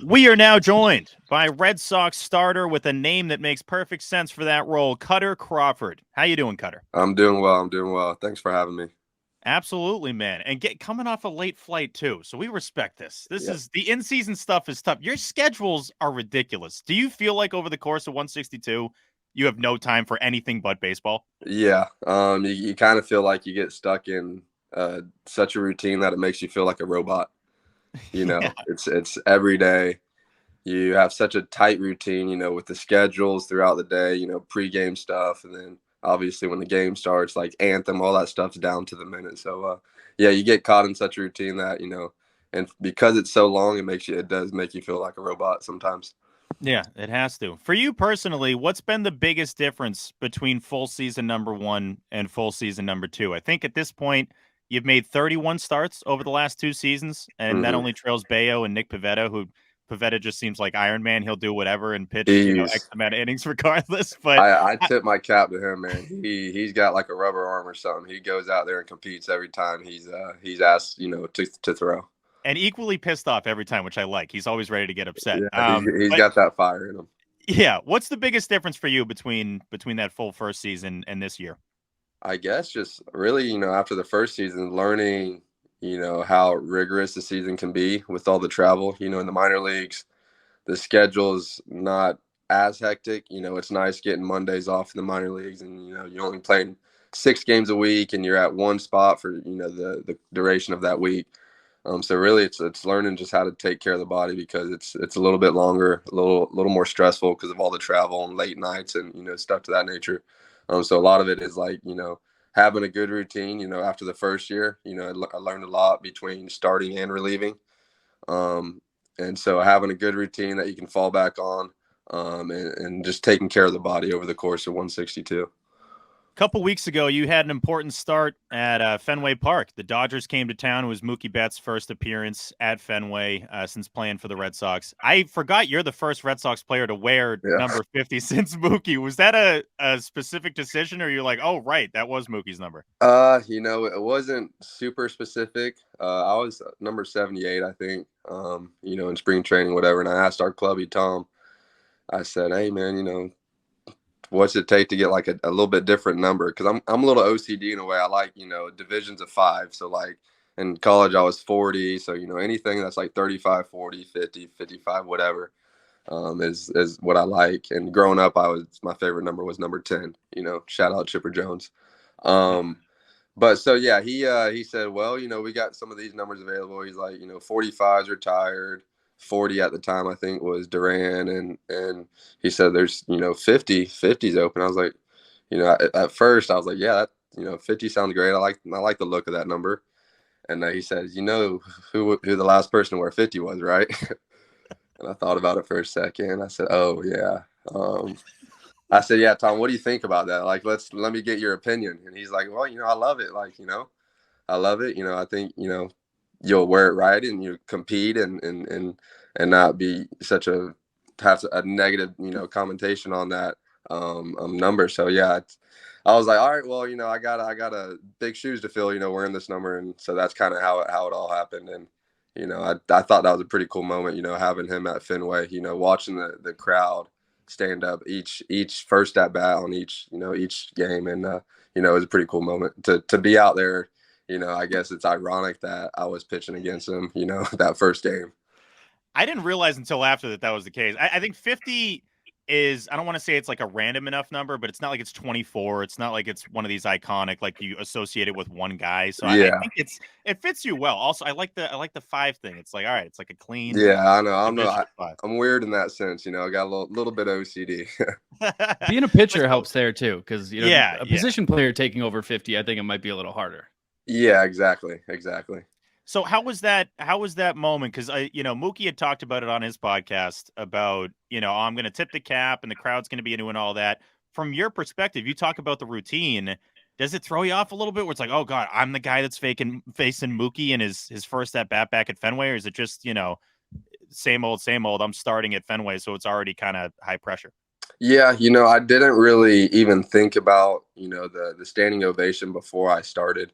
We are now joined by Red Sox starter with a name that makes perfect sense for that role, Kutter Crawford. How you doing, Kutter? I'm doing well. I'm doing well. Thanks for having me. Absolutely, man. And coming off a late flight too. So we respect this. This Yeah. is the in-season stuff is tough. Your schedules are ridiculous. Do you feel like over the course of 162, you have no time for anything but baseball? Yeah. You kind of feel like you get stuck in such a routine that it makes you feel like a robot. Yeah. It's every day. You have such a tight routine, with the schedules throughout the day, pregame stuff, and then obviously when the game starts, like anthem, all that stuff's down to the minute. So yeah, you get caught in such a routine that, and because it's so long, it does make you feel like a robot sometimes. Yeah, it has to. For you personally, what's been the biggest difference between full season number 1 and full season number 2? I think at this point, you've made 31 starts over the last 2 seasons, and that Hmm. only trails Bayo and Nick Pivetta, who Pivetta just seems like Iron Man. He'll do whatever and pitch, X He's amount of innings regardless. But I tip my cap to him, man. He's got like a rubber arm or something. He goes out there and competes every time he's asked, to throw. and equally pissed off every time, which I like. He's always ready to get upset. Yeah, he's But got that fire in him. yeah, what's the biggest difference for you between that full first season and this year? I guess just really, after the first season, learning, how rigorous the season can be with all the travel. In the minor leagues, the schedule's not as hectic. It's nice getting Mondays off in the minor leagues, and you're only playing 6 games a week, and you're at one spot for the duration of that week. So really, it's learning just how to take care of the body because it's a little bit longer, a little more stressful because of all the travel and late nights and stuff to that nature. So a lot of it is like having a good routine. After the first year, I learned a lot between starting and relieving. And so having a good routine that you can fall back on, and just taking care of the body over the course of 162. Couple weeks ago, you had an important start at Fenway Park. The Dodgers came to town. It was Mookie Betts' first appearance at Fenway since playing for the Red Sox. I forgot you're the first Red Sox player to wear Yeah. number 50 since Mookie. Was that a specific decision, or you're like, oh, right, that was Mookie's number? It wasn't super specific. I was number 78, I think, in spring training, whatever. And I asked our clubby, Tom, I said, hey, man, what's it take to get like a little bit different number? Because I'm a little OCD in a way. I like, divisions of 5. So, like, in college, I was 40. So, anything that's like 35, 40, 50, 55, whatever, is what I like. And growing up, my favorite number was number 10, shout out Chipper Jones. But so yeah, he said, well, we got some of these numbers available. He's like, 45's retired, 40 at the time I think was Duran, and he said there's 50's open. I was like, at first I was like, yeah, that 50 sounds great. I like the look of that number. And he says, who the last person to wear 50 was, right? And I thought about it for a second. I said, oh yeah. I said, yeah, Tom, what do you think about that? Like, let me get your opinion. And he's like, well, I love it. Like, I love it. I think, you'll wear it right and you compete and not be have a negative, commentation on that number. So yeah, I was like, all right, well, I got a big shoes to fill, wearing this number. And so that's kind of how it all happened. And, I thought that was a pretty cool moment, having him at Fenway, watching the crowd stand up each first at bat on each game, and it was a pretty cool moment to be out there. I guess it's ironic that I was pitching against him, that first game. I didn't realize until after that was the case. I think 50 is, I don't want to say it's like a random enough number, but it's not like it's 24. It's not like it's one of these iconic, like you associate it with one guy. So I Yeah, think it fits you well. Also, I like the 5 thing. It's like, all right, it's like a clean yeah, I know. division of 5. I'm weird in that sense. I got a little bit OCD. Being a pitcher helps there too, because Yeah, a yeah. position player taking over 50, I think it might be a little harder. Yeah, exactly. So how was that? How was that moment? Because Mookie had talked about it on his podcast about oh, I'm going to tip the cap and the crowd's going to be into and all that. From your perspective, you talk about the routine. Does it throw you off a little bit? Where it's like, oh god, I'm the guy that's facing Mookie in his first at bat back at Fenway, or is it just same old, same old? I'm starting at Fenway, so it's already kind of high pressure. Yeah, I didn't really even think about the standing ovation before I started.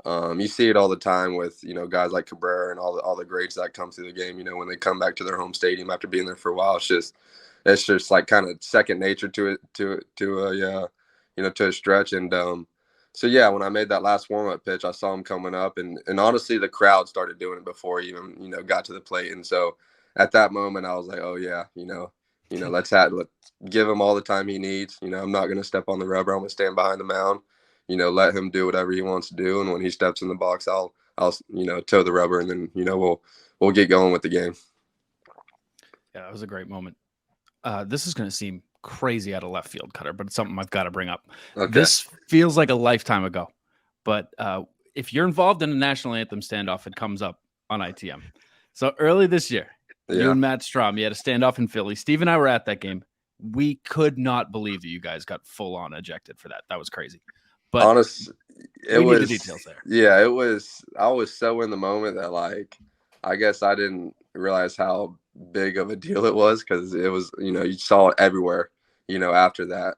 You see it all the time with, guys like Cabrera and all the greats that come through the game, when they come back to their home stadium after being there for a while. It's just like kind of second nature to a stretch. And so yeah, when I made that last warm-up pitch, I saw him coming up, and honestly the crowd started doing it before he even got to the plate. And so at that moment I was like, oh yeah, let's give him all the time he needs. I'm not going to step on the rubber. I'm going to stand behind the mound, let him do whatever he wants to do, and when he steps in the box, I'll toe the rubber, and then we'll get going with the game. Yeah, it was a great moment. This is going to seem crazy out of left field, Cutter, but it's something I've got to bring up. Okay. This feels like a lifetime ago, but if you're involved in a national anthem standoff, it comes up on ITM. So early this year, you and Matt Strom, you had a standoff in Philly. Steve and I were at that game. We could not believe that you guys got full on ejected for that. That was crazy. But honestly, it was the details there. Yeah, it was. I was so in the moment that I guess I didn't realize how big of a deal it was, because it was, you saw it everywhere, after that.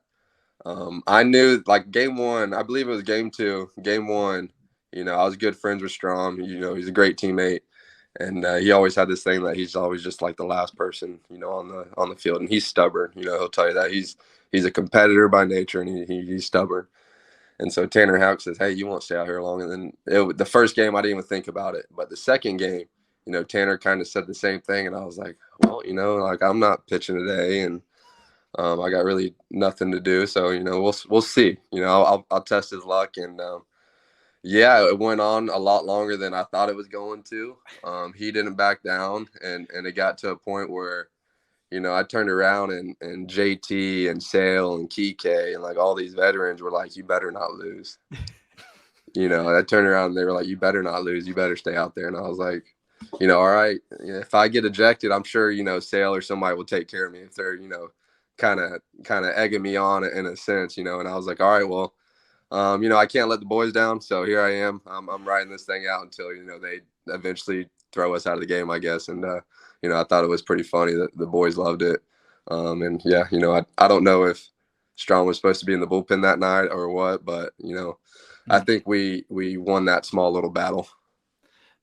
I knew game one, I believe it was game two, game one, I was good friends with Strom, he's a great teammate. And he always had this thing that he's always just like the last person, on the field. And he's stubborn, he'll tell you that he's a competitor by nature, and he's stubborn. And so Tanner Houck says, hey, you won't stay out here long. And then the first game, I didn't even think about it. But the second game, Tanner kind of said the same thing. And I was like, well, I'm not pitching today. And I got really nothing to do. So, we'll see. I'll test his luck. And, yeah, it went on a lot longer than I thought it was going to. He didn't back down. And it got to a point where, I turned around and JT and Sale and Kike and all these veterans were like, you better not lose. I turned around and they were like, you better not lose. You better stay out there. And I was like, all right, if I get ejected, I'm sure, Sale or somebody will take care of me if they're, kind of egging me on in a sense, and I was like, all right, well, I can't let the boys down. So here I am. I'm riding this thing out until, they eventually throw us out of the game, I guess. And, I thought it was pretty funny that the boys loved it. And yeah, I don't know if Strom was supposed to be in the bullpen that night or what, but, I think we won that small little battle.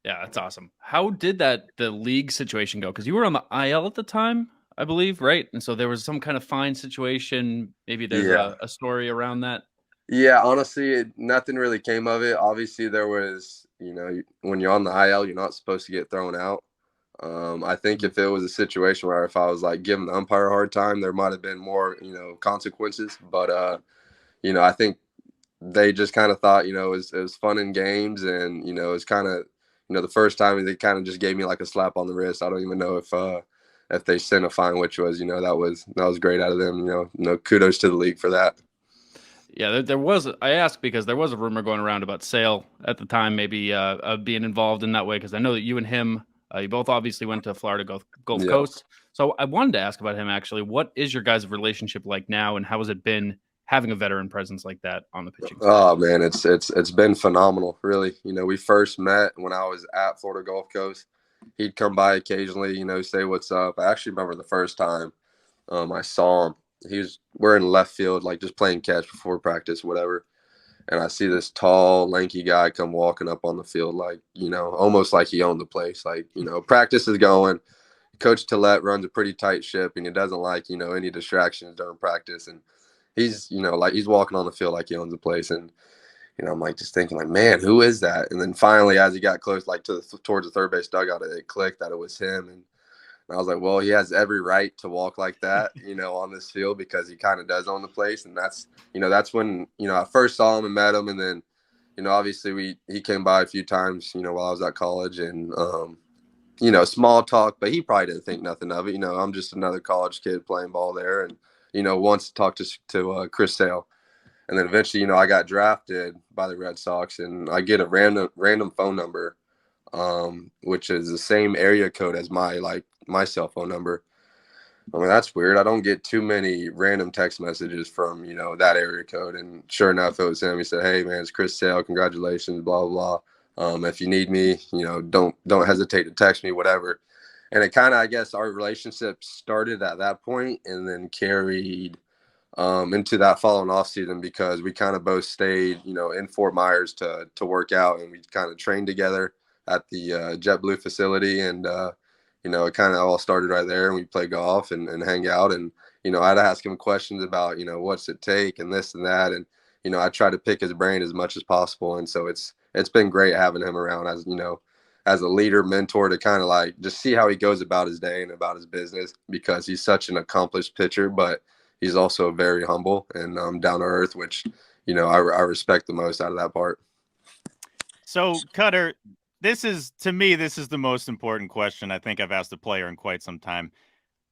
Yeah, that's awesome. How did the league situation go? Because you were on the IL at the time, I believe, right? And so there was some kind of fine situation. Maybe there's a story around that. Yeah, honestly, nothing really came of it. Obviously, there was, when you're on the IL, you're not supposed to get thrown out. I think if it was a situation where if I was giving the umpire a hard time, there might have been more, consequences. But, I think they just kind of thought, it was fun in games, and, it was kind of, the first time they kind of just gave me a slap on the wrist. I don't even know if they sent a fine, which was, that was great out of them. Kudos to the league for that. Yeah, there was. I asked because there was a rumor going around about Sale at the time, maybe being involved in that way. Because I know that you and him, you both obviously went to Florida Gulf Coast. So I wanted to ask about him actually. What is your guys' relationship like now, and how has it been having a veteran presence like that on the pitching side? Oh man, it's been phenomenal, really. We first met when I was at Florida Gulf Coast. He'd come by occasionally, say what's up. I actually remember the first time I saw him. We're in left field, just playing catch before practice, whatever. And I see this tall, lanky guy come walking up on the field, almost like he owned the place. Practice is going. Coach Tillett runs a pretty tight ship, and he doesn't like, any distractions during practice. And he's, he's walking on the field like he owns the place. And, I'm just thinking man, who is that? And then finally, as he got close, towards the third base dugout, it clicked that it was him. And I was like, well, he has every right to walk like that, on this field, because he kind of does own the place. And that's when, I first saw him and met him. And then, obviously he came by a few times, while I was at college, and, small talk, but he probably didn't think nothing of it. I'm just another college kid playing ball there. And, once talked to Chris Sale. And then eventually, I got drafted by the Red Sox, and I get a random phone number, which is the same area code as my cell phone number. I mean, that's weird. I don't get too many random text messages from, that area code. And sure enough, it was him. He said, hey man, it's Chris Sale. Congratulations, blah, blah, blah. If you need me, don't hesitate to text me, whatever. And it kind of, I guess our relationship started at that point and then carried into that following off season, because we kind of both stayed, in Fort Myers to work out, and we kind of trained together at the JetBlue facility. And, it kind of all started right there, and we play golf and hang out. And, I'd ask him questions about, what's it take and this and that. And, I try to pick his brain as much as possible. And so it's been great having him around as, as a leader, mentor, to kind of like just see how he goes about his day and about his business, because he's such an accomplished pitcher, but he's also very humble and down to earth, which, I respect the most out of that part. So, Kutter, to me, this is the most important question I think I've asked a player in quite some time.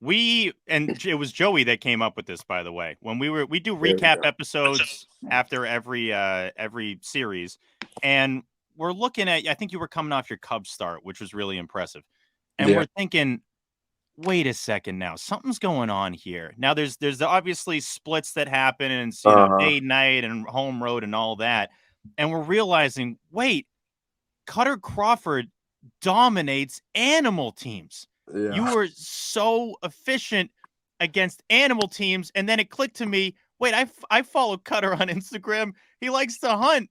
And it was Joey that came up with this, by the way. When we do recap episodes after every series, and we're looking at, I think you were coming off your Cubs start, which was really impressive. And we're thinking, wait a second now, something's going on here. Now there's obviously splits that happen, and day, night, and home road and all that. And we're realizing, wait, Kutter Crawford dominates animal teams. Yeah. You were so efficient against animal teams. And then it clicked to me, wait, I follow Kutter on Instagram. He likes to hunt.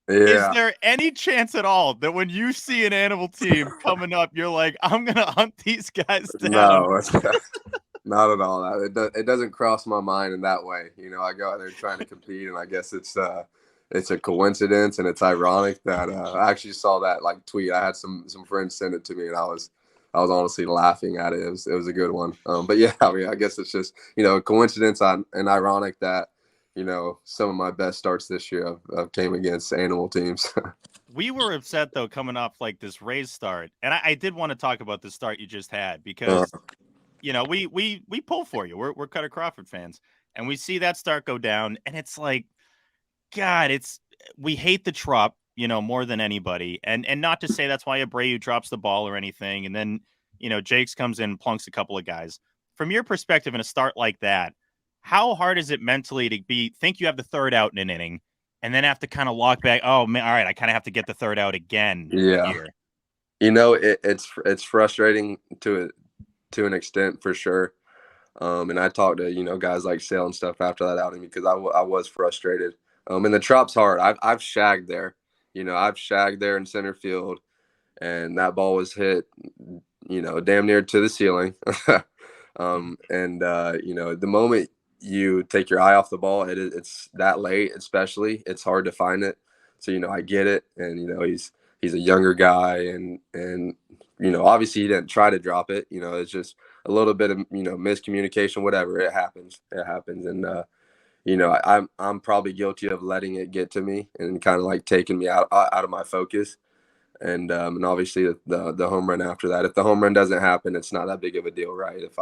Yeah. Is there any chance at all that when you see an animal team coming up, you're like, I'm going to hunt these guys down? No, not at all. It doesn't cross my mind in that way. I go out there trying to compete, and I guess it's a coincidence, and it's ironic that I actually saw that like tweet. I had some friends send it to me, and I was honestly laughing at it. It was a good one. But yeah, I mean, I guess it's just, a coincidence and ironic that, some of my best starts this year I've came against animal teams. We were upset, though, coming off like this Rays start. And I did want to talk about the start you just had, because, we pull for you. We're Kutter Crawford fans. And we see that start go down. And it's like, God, we hate the trop, more than anybody. And not to say that's why Abreu drops the ball or anything. And then, Jakes comes in and plunks a couple of guys. From your perspective in a start like that, how hard is it mentally to think you have the third out in an inning and then have to kind of lock back? Oh, man, all right, I kind of have to get the third out again. Yeah. Here. It's frustrating to an extent, for sure. And I talked to, guys like Sale and stuff after that outing, because I was frustrated. And the trop's hard. I've shagged there. I've shagged there in center field, and that ball was hit, damn near to the ceiling. The moment you take your eye off the ball, it's that late, especially, it's hard to find it. So, I get it. And, he's a younger guy, and obviously he didn't try to drop it. It's just a little bit of, miscommunication, whatever. It happens. And, I'm probably guilty of letting it get to me and kind of like taking me out of my focus. And obviously the home run after that, if the home run doesn't happen, it's not that big of a deal, right? If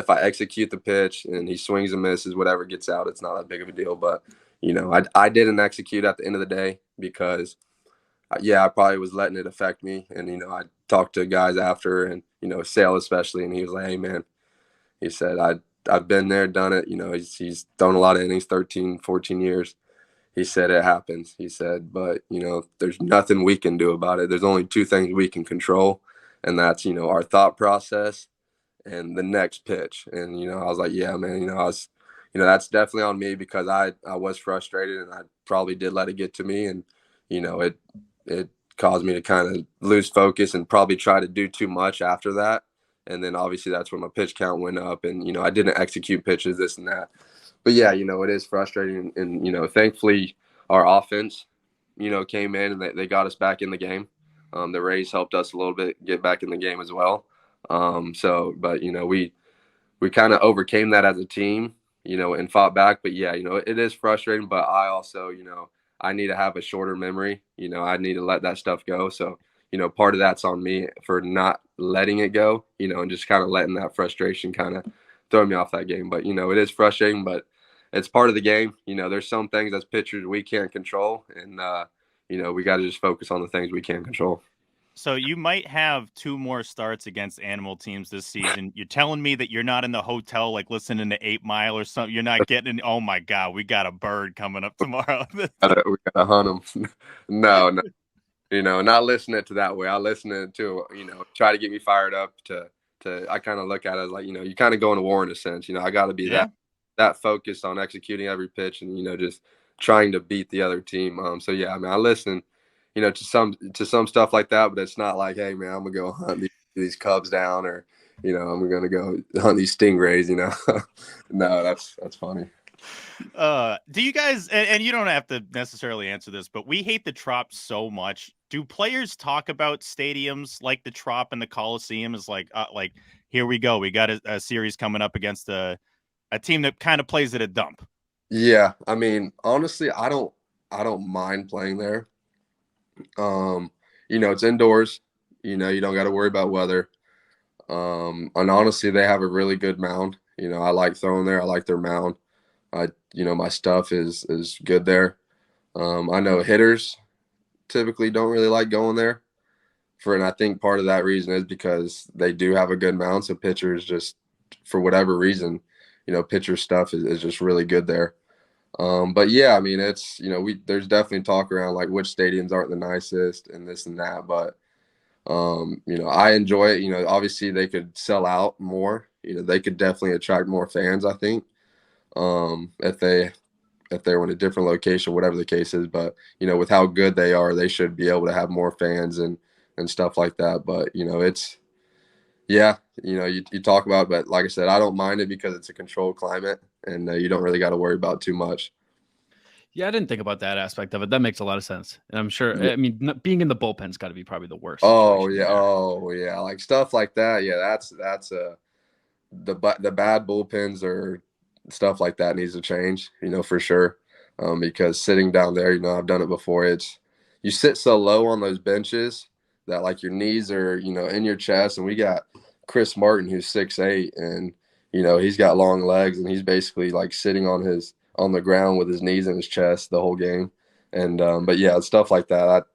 I execute the pitch and he swings and misses, whatever gets out, it's not that big of a deal. But, I didn't execute at the end of the day, because I probably was letting it affect me. And, I talked to guys after, and, Sale especially, and he was like, hey man, he said, I've been there, done it. He's thrown a lot of innings, 13, 14 years. He said it happens. He said, but, there's nothing we can do about it. There's only two things we can control, and that's, our thought process and the next pitch. And, I was like, yeah, man, that's definitely on me, because I was frustrated, and I probably did let it get to me. And, it caused me to kind of lose focus and probably try to do too much after that. And then obviously that's when my pitch count went up, and, I didn't execute pitches, this and that. But yeah, it is frustrating. And, thankfully our offense, came in and they got us back in the game. The Rays helped us a little bit get back in the game as well. But, we kind of overcame that as a team, and fought back. But yeah, it is frustrating, but I also, I need to have a shorter memory. I need to let that stuff go. So, part of that's on me for not letting it go, and just kind of letting that frustration kind of throw me off that game. But, it is frustrating, but it's part of the game. There's some things as pitchers we can't control, and, we got to just focus on the things we can control. So you might have 2 more starts against animal teams this season. You're telling me that you're not in the hotel, like listening to 8 Mile or something. You're not getting, oh my God, we got a bird coming up tomorrow. We gotta hunt them. No, not listening to that way. I listen to, try to get me fired up to I kind of look at it as like, you kind of go into war in a sense. I got to be that. that focused on executing every pitch and, just trying to beat the other team. So yeah, I mean, I listen, to some stuff like that, but it's not like, hey man, I'm gonna go hunt these cubs down, or, I'm gonna go hunt these stingrays, No, that's funny. Do you guys, and you don't have to necessarily answer this, but we hate the Trop so much. Do players talk about stadiums like the Trop and the Coliseum is like here we go, we got a series coming up against a team that kind of plays at a dump? Yeah, I mean, honestly, I don't mind playing there. It's indoors. You don't got to worry about weather. And honestly, they have a really good mound. I like throwing there. I like their mound. My stuff is good there. I know hitters typically don't really like going there and I think part of that reason is because they do have a good mound. So pitchers just, for whatever reason, pitcher stuff is just really good there. But yeah, I mean, it's, there's definitely talk around like which stadiums aren't the nicest and this and that, but I enjoy it. Obviously they could sell out more, they could definitely attract more fans, I think, if they were in a different location, whatever the case is. But, with how good they are, they should be able to have more fans and stuff like that. But, it's, yeah, you talk about it, but like I said, I don't mind it because it's a controlled climate and you don't really got to worry about too much. Yeah, I didn't think about that aspect of it. That makes a lot of sense. And I'm sure, I mean, being in the bullpen's got to be probably the worst. Oh, yeah. There. Oh, yeah. Like stuff like that. Yeah, that's the bad bullpens or stuff like that needs to change, for sure. Because sitting down there, I've done it before. You sit so low on those benches that like your knees are, in your chest. And we got Chris Martin, who's 6'8", and, he's got long legs and he's basically like sitting on the ground with his knees in his chest the whole game. And, but yeah, stuff like that.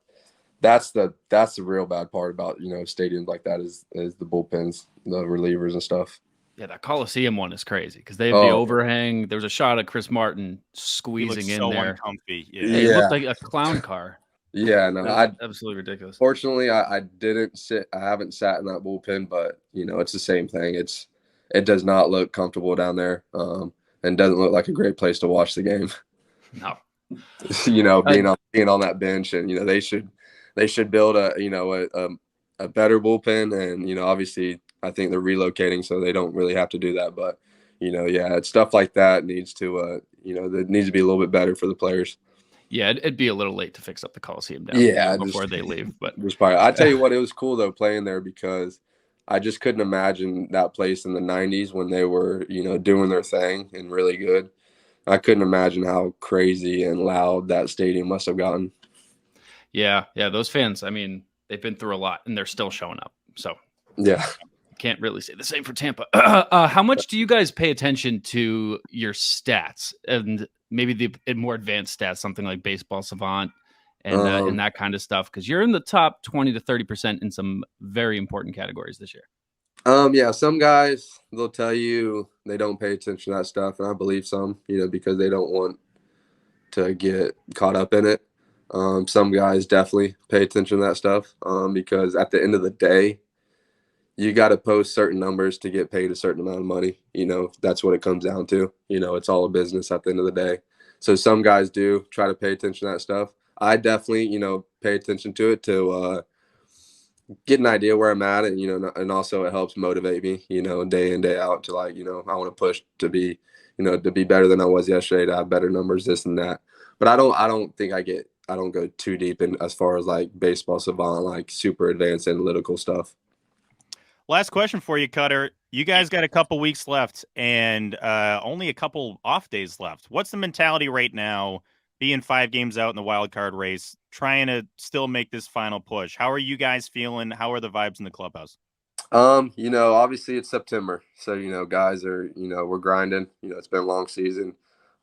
That's the real bad part about, stadiums like that is the bullpens, the relievers and stuff. Yeah, that Coliseum one is crazy because they have the overhang. There was a shot of Chris Martin squeezing in there. Uncomfy. Yeah. It looked like a clown car. Yeah, no, absolutely ridiculous. Fortunately, I didn't sit. I haven't sat in that bullpen, but it's the same thing. It does not look comfortable down there, and doesn't look like a great place to watch the game. No, being on that bench, and they should build a better bullpen, and obviously I think they're relocating, so they don't really have to do that. But it's stuff like that needs to that needs to be a little bit better for the players. Yeah, it'd be a little late to fix up the Coliseum down before they leave. But I tell you what, it was cool though playing there because I just couldn't imagine that place in the 90s when they were doing their thing and really good. I couldn't imagine how crazy and loud that stadium must have gotten. Yeah, those fans, I mean, they've been through a lot and they're still showing up. So yeah. Can't really say the same for Tampa. How much do you guys pay attention to your stats and maybe the more advanced stats, something like Baseball Savant and that kind of stuff? Because you're in the top 20 to 30% in some very important categories this year. Yeah, some guys, they'll tell you they don't pay attention to that stuff, and I believe some, because they don't want to get caught up in it. Some guys definitely pay attention to that stuff because at the end of the day, you got to post certain numbers to get paid a certain amount of money. That's what it comes down to. It's all a business at the end of the day. So some guys do try to pay attention to that stuff. I definitely, pay attention to it to get an idea where I'm at. And, and also it helps motivate me, day in, day out to like, I want to push to be, to be better than I was yesterday, to have better numbers, this and that. But I don't think I don't go too deep in as far as like Baseball Savant, like super advanced analytical stuff. Last question for you, Kutter. You guys got a couple weeks left and only a couple off days left. What's the mentality right now, being 5 games out in the wild card race, trying to still make this final push? How are you guys feeling? How are the vibes in the clubhouse? Obviously it's September. So, guys are, we're grinding. It's been a long season.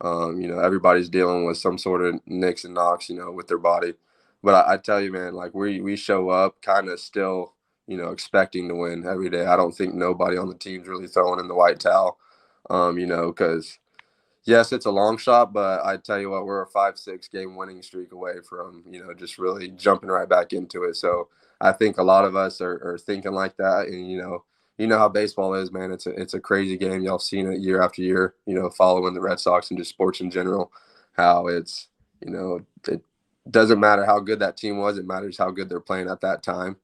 Everybody's dealing with some sort of nicks and knocks, with their body. But I tell you, man, like we show up kind of still, expecting to win every day. I don't think nobody on the team's really throwing in the white towel, because yes, it's a long shot, but I tell you what, we're a 5-6 game winning streak away from, just really jumping right back into it. So I think a lot of us are thinking like that. And, you know how baseball is, man. It's a crazy game. Y'all seen it year after year, you know, following the Red Sox and just sports in general, how it's, you know, it doesn't matter how good that team was. It matters how good they're playing at that time.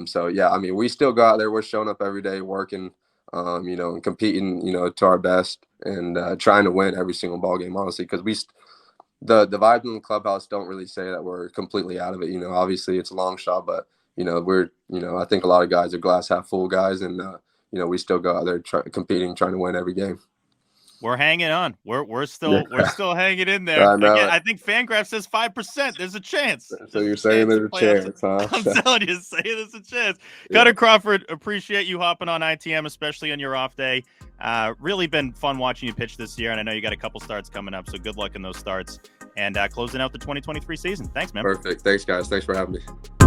So, yeah, I mean, we still go out there. We're showing up every day, working, you know, and competing, you know, to our best and trying to win every single ball game, honestly, because the vibes in the clubhouse don't really say that we're completely out of it. You know, obviously it's a long shot, but, you know, I think a lot of guys are glass half full guys, and, you know, we still go out there competing, trying to win every game. We're hanging on. We're still hanging in there. I know. Again, I think Fangraph says 5%. There's a chance. So you're saying there's a chance, huh? I'm telling you, saying there's a chance. Yeah. Kutter Crawford, appreciate you hopping on ITM, especially on your off day. Really been fun watching you pitch this year, and I know you got a couple starts coming up, so good luck in those starts and closing out the 2023 season. Thanks, man. Perfect. Thanks, guys. Thanks for having me.